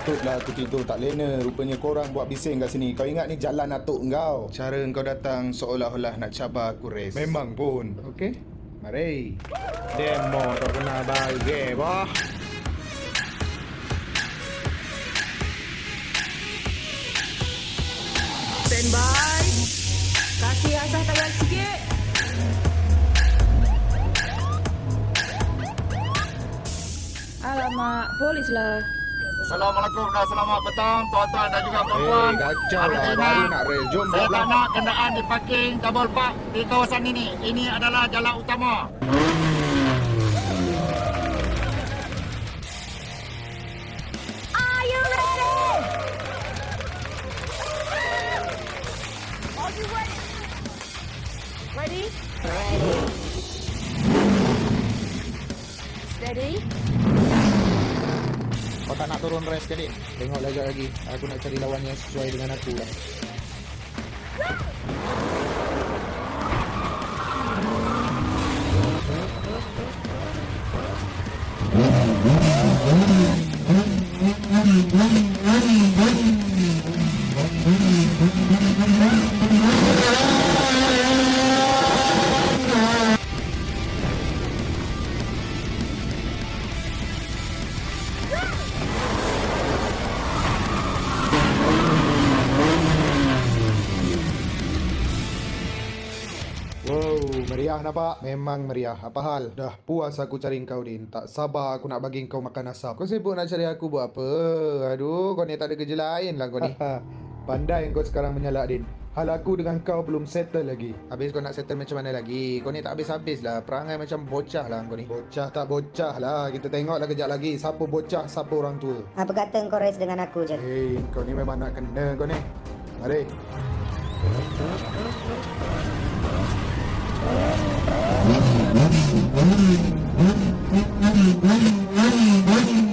Patutlah aku tidur tak lena. Rupanya korang buat bising kat sini. Kau ingat ni jalan atuk kau. Cara kau datang seolah-olah nak cabar aku race. Memang pun. Okey? Mari. Demo tak kena bagi, boh. Stand by. Kasih asah tangan sikit. Alamak, polis lah. Assalamualaikum dan selamat petang tuan-tuan dan juga puan-puan. Kacau Hari lah. ini Baru nak race. Jom saya tak belah. nak kenderaan diparking double park di kawasan ini. Ini adalah jalan utama. Are you ready? Are you ready? Ready? Ready. Steady. Kau tak nak turun race ke, Dik? Tengok lagi. Aku nak cari lawan yang sesuai dengan aku lah. Wow, meriah nampak? Memang meriah. Apa hal? Dah puas aku cari kau, Din. Tak sabar aku nak bagi kau makan asap. Kau sibuk nak cari aku buat apa? Aduh, kau ni tak ada kerja lain lah kau ni. Pandai kau sekarang menyalak, Din. Hal aku dengan kau belum settle lagi. Habis kau nak settle macam mana lagi? Kau ni tak habis-habis lah. Perangai macam bocah lah kau ni. Bocah tak bocah lah. Kita tengoklah kejap lagi. Siapa bocah, siapa orang tua. Apa kata kau race dengan aku je? Hei, kau ni memang nak kena kau ni. Mari.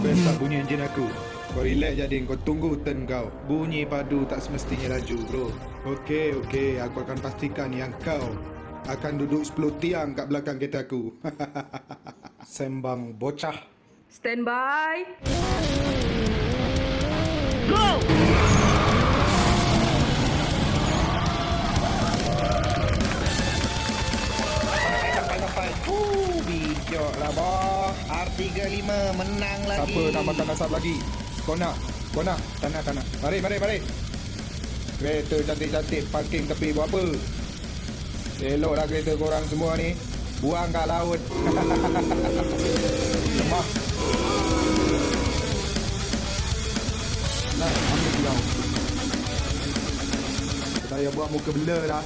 Best tak bunyi enjin aku. Kau relax je, Din. Kau tunggu turn kau. Bunyi padu tak semestinya laju, bro. Okey. Aku akan pastikan yang kau akan duduk 10 tiang kat belakang kereta aku. Sembang bocah. Stand by. Go! Bijak lah, boh. R35 menang lagi. Siapa nak makan asap lagi? Kau nak? Tak nak. Mari. Kereta cantik-cantik parking tepi buat apa? Eloklah kereta korang semua ni. Buang kat laut. Lemah. Nah, ambil kau. Saya buat muka bela lah.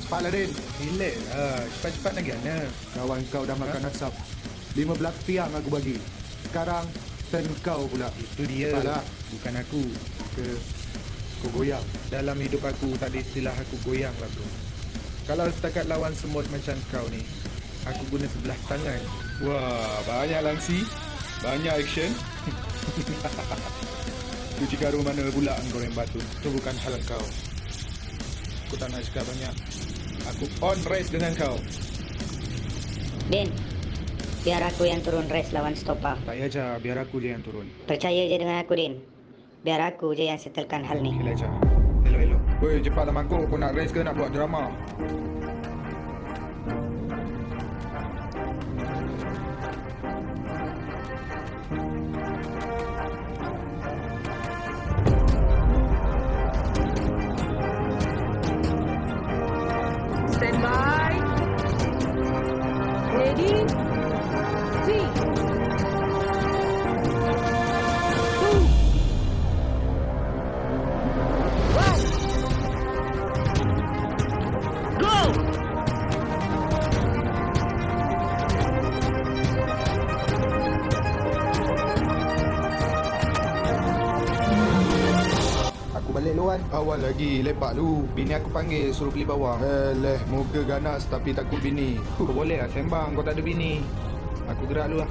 Cepatlah, Din. Relax lah. Cepat-cepat lagi, Ana. Kawan kau dah makan asap. 15 tiang aku bagi. Sekarang turn kau pula. Itu dia. Cepatlah. Bukan aku. Kau goyang. Dalam hidup aku tak ada istilah aku goyang lah, bro. Kalau setakat lawan semut macam kau ni, aku guna sebelah tangan. Wah, banyak langsi. Banyak action. Cuci karung mana pula kau yang batu? Itu bukan hal kau. Aku tak nak cakap banyak. Aku on race dengan kau. Din, biar aku yang turun race lawan Stopa. Tak payah, Jah. Biar aku je yang turun. Percaya je dengan aku, Din. Biar aku je yang settlekan hal ni. Gila, Jah. Elok. Woi, cepatlah mangkuk. Kau nak race ke nak buat drama? Stand by. Ready? 3, 2, 1. Go! Aku balik luan. Awal lagi, lepak lu. Bini aku panggil, suruh beli bawang. Muka ganas tapi takut bini. Kau boleh lah sembang, kau tak ada bini. Aku gerak dulu lah.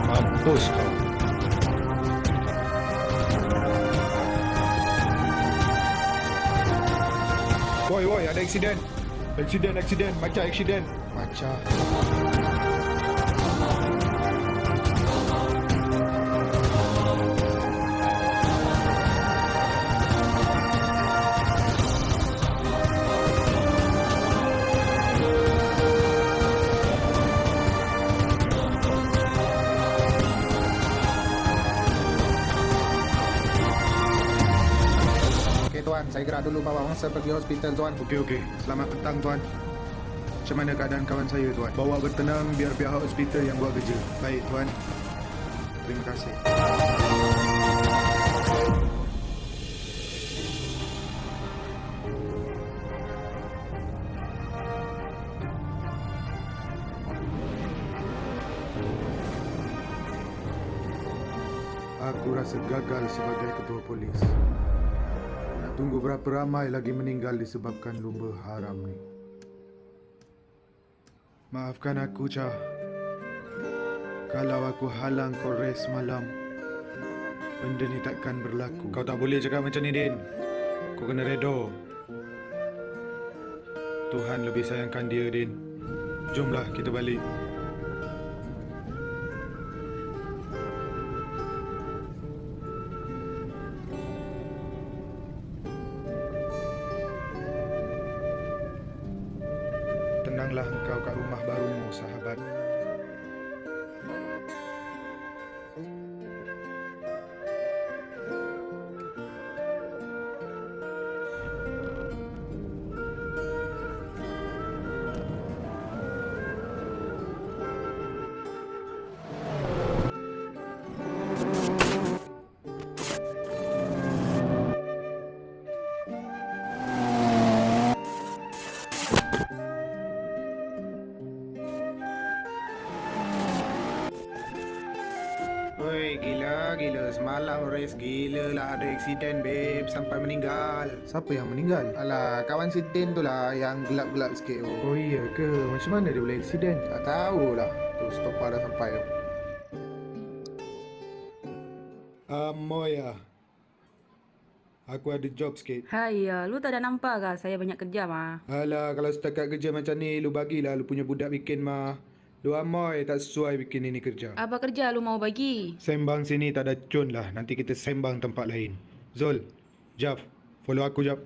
Mampus kau. Woi, ada aksiden. Aksiden. Macam aksiden. Macam. Tuan, saya gerak dulu bawa mangsa pergi hospital, tuan. Okey. Selamat petang, tuan. Macam mana keadaan kawan saya, tuan? Bawa bertenang biar pihak hospital yang buat kerja. Baik, tuan. Terima kasih. Aku rasa gagal sebagai ketua polis. Tunggu berapa ramai lagi meninggal disebabkan lumba haram ni. Maafkan aku, Cah. Kalau aku halang kau race malam, benda ni takkan berlaku. Kau tak boleh cakap macam ni, Din. Kau kena redo. Tuhan lebih sayangkan dia, Din. Jomlah kita balik. Tenanglah engkau kat rumah barumu, sahabat. Oi, gila. Semalam race gila lah. Ada aksiden, babe. Sampai meninggal. Siapa yang meninggal? Alah, kawan si Din tu lah yang gelap-gelap sikit. Oh iya ke? Macam mana dia boleh aksiden? Tak tahulah. Tu stopper dah sampai tu. Moya. Aku ada job sikit. Hai, lu tak ada nampak ke? Saya banyak kerja mah. Alah, kalau setakat kerja macam ni, lu bagilah lu punya budak bikin mah. Lu amoy tak sesuai bikin ini kerja. Apa kerja lu mau bagi? Sembang sini tak ada cun lah. Nanti kita sembang tempat lain. Zul, Jaf, follow aku Jaf.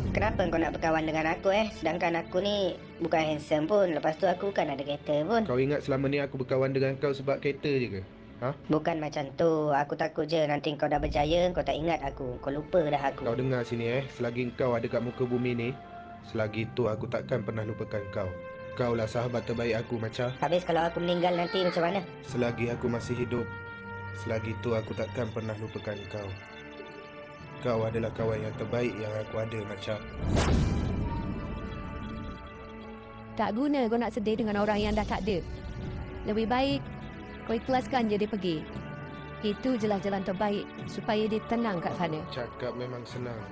Kenapa kau nak berkawan dengan aku Sedangkan aku ni bukan handsome pun. Lepas tu aku kan ada kereta pun. Kau ingat selama ni aku berkawan dengan kau sebab kereta je ke? Ha? Bukan macam tu. Aku takut je nanti kau dah berjaya, kau tak ingat aku. Kau lupa dah aku. Kau dengar sini selagi kau ada kat muka bumi ni, selagi tu aku takkan pernah lupakan kau. Kau lah sahabat terbaik aku, Macha. Habis kalau aku meninggal nanti macam mana? Selagi aku masih hidup, selagi tu aku takkan pernah lupakan kau. Kau adalah kawan yang terbaik yang aku ada, Macha. Tak guna kau nak sedih dengan orang yang dah tak ada. Lebih baik kau ikhlaskan je dia pergi. Itu je lah jalan terbaik supaya dia tenang kat sana. Cakap memang senang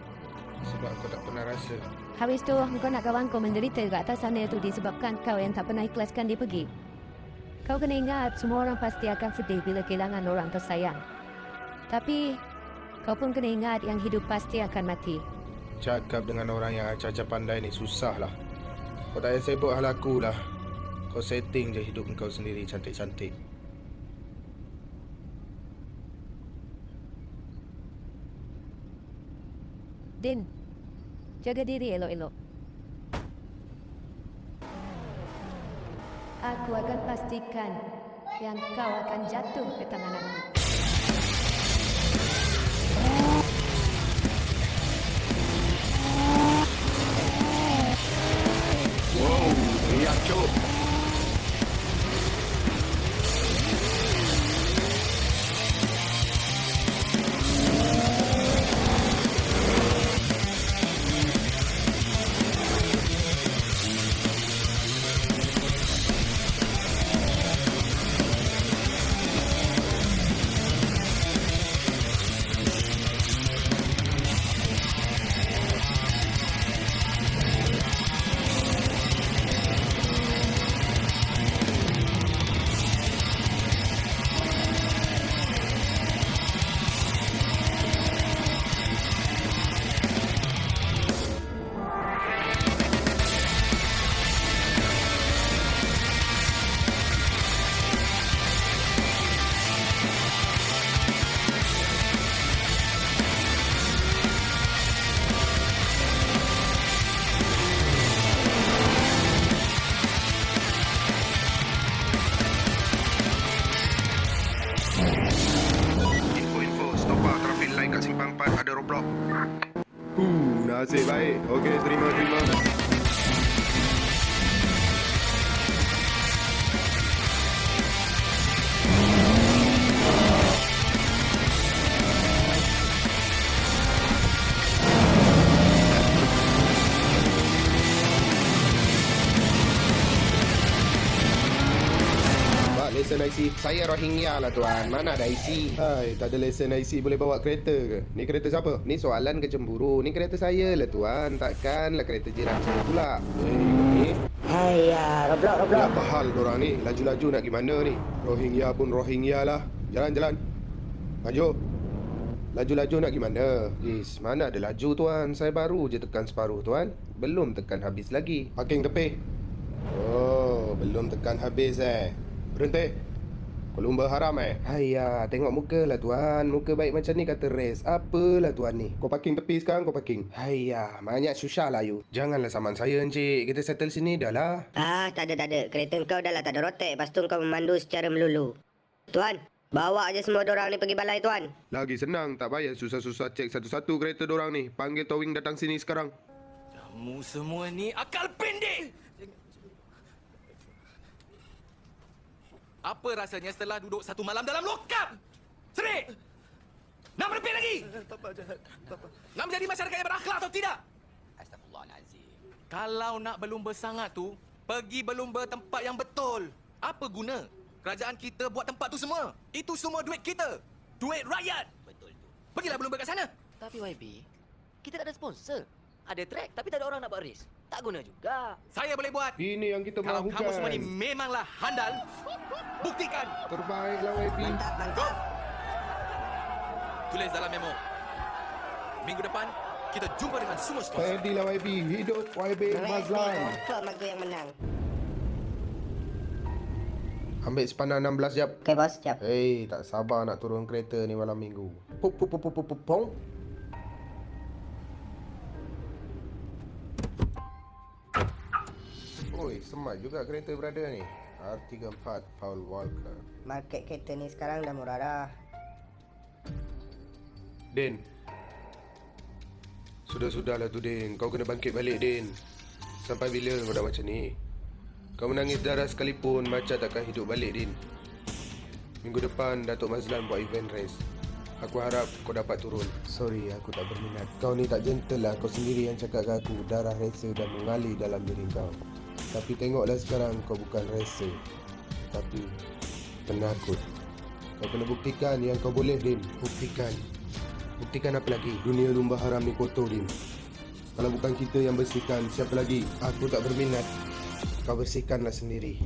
sebab kau tak pernah rasa. Habis tu kau nak kawan kau menderita kat atas sana tu disebabkan kau yang tak pernah ikhlaskan dia pergi. Kau kena ingat semua orang pasti akan sedih bila kehilangan orang tersayang. Tapi kau pun kena ingat yang hidup pasti akan mati. Cakap dengan orang yang acah-acah pandai ni susah lah. Kau tak payah sibuk hal aku lah. Kau setting je hidup kau sendiri cantik-cantik. Din, jaga diri elok-elok. Aku akan pastikan yang kau akan jatuh ke tangan aku. Nasib baik. Okey, terima. Lesen IC. Saya Rohingya lah tuan. Mana ada IC? Hai, tak ada lesen IC boleh bawa kereta ke? Ni kereta siapa? Ni soalan ke cemburu? Ni kereta saya lah tuan. Takkanlah kereta jiran saya pula. Ni. Hai ya, roblok. Apa hal korang ni? Laju-laju nak gimana ni? Rohingya pun Rohingya lah. Jalan. Maju. Laju-laju nak gimana? Mana ada laju tuan? Saya baru je tekan separuh tuan. Belum tekan habis lagi. Parking tepi. Oh, belum tekan habis Berhenti. Kau lumba haram Hayya, tengok muka lah tuan. Muka baik macam ni kata rest. Apalah tuan ni? Kau parking tepi sekarang, kau parking. Hayya, banyak susah lah you. Janganlah saman saya encik. Kita settle sini dah lah. Tak ada. Kereta kau dah lah tak ada rotek. Lepas tu kau memandu secara melulu. Tuan, bawa aja semua dorang ni pergi balai tuan. Lagi senang, tak payah susah-susah cek satu-satu kereta dorang ni. Panggil towing datang sini sekarang. Kamu semua ni akal pendek. Apa rasanya setelah duduk satu malam dalam lokap? Serik! Nak merepek lagi? Papa jahat. Papa. Nak menjadi masyarakat yang berakhlak atau tidak? Astaghfirullahalazim. Kalau nak berlumba sangat tu, pergi berlumba tempat yang betul. Apa guna? Kerajaan kita buat tempat tu semua. Itu semua duit kita. Duit rakyat. Betul tu. Pergilah berlumba kat sana. Tapi YB, kita tak ada sponsor. Ada track tapi tak ada orang nak buat race. Tak guna juga. Saya boleh buat. Ini yang kita Kalau mahukan. kamu semua ni memanglah handal, buktikan. Terbaiklah YB. Mantap. Tulis dalam memo. Minggu depan, kita jumpa dengan semua sponsor. Pedilah YB. Hidup YB Mazlan. Confirm aku yang menang. Ambil sepanah 16 jap. Okey bos, siap. Hei, tak sabar nak turun kereta ni malam minggu. Pong. Oi, semat juga kereta berada ni. R34 Paul Walker. Market kereta ni sekarang dah murah dah. Din. Sudah-sudahlah tu Din. Kau kena bangkit balik Din. Sampai bila kau dah macam ni? Kau menangis darah sekalipun macam takkan hidup balik Din. Minggu depan Datuk Mazlan buat event race. Aku harap kau dapat turun. Sorry, aku tak berminat. Kau ni tak gentle lah. Kau sendiri yang cakap ke aku darah rasa dah mengalir dalam diri kau. Tapi tengoklah sekarang kau bukan rasa, tapi penakut. Kau kena buktikan yang kau boleh Din. Buktikan apa lagi? Dunia lumba haram ni kotor Din. Kalau bukan kita yang bersihkan, siapa lagi? Aku tak berminat. Kau bersihkanlah sendiri.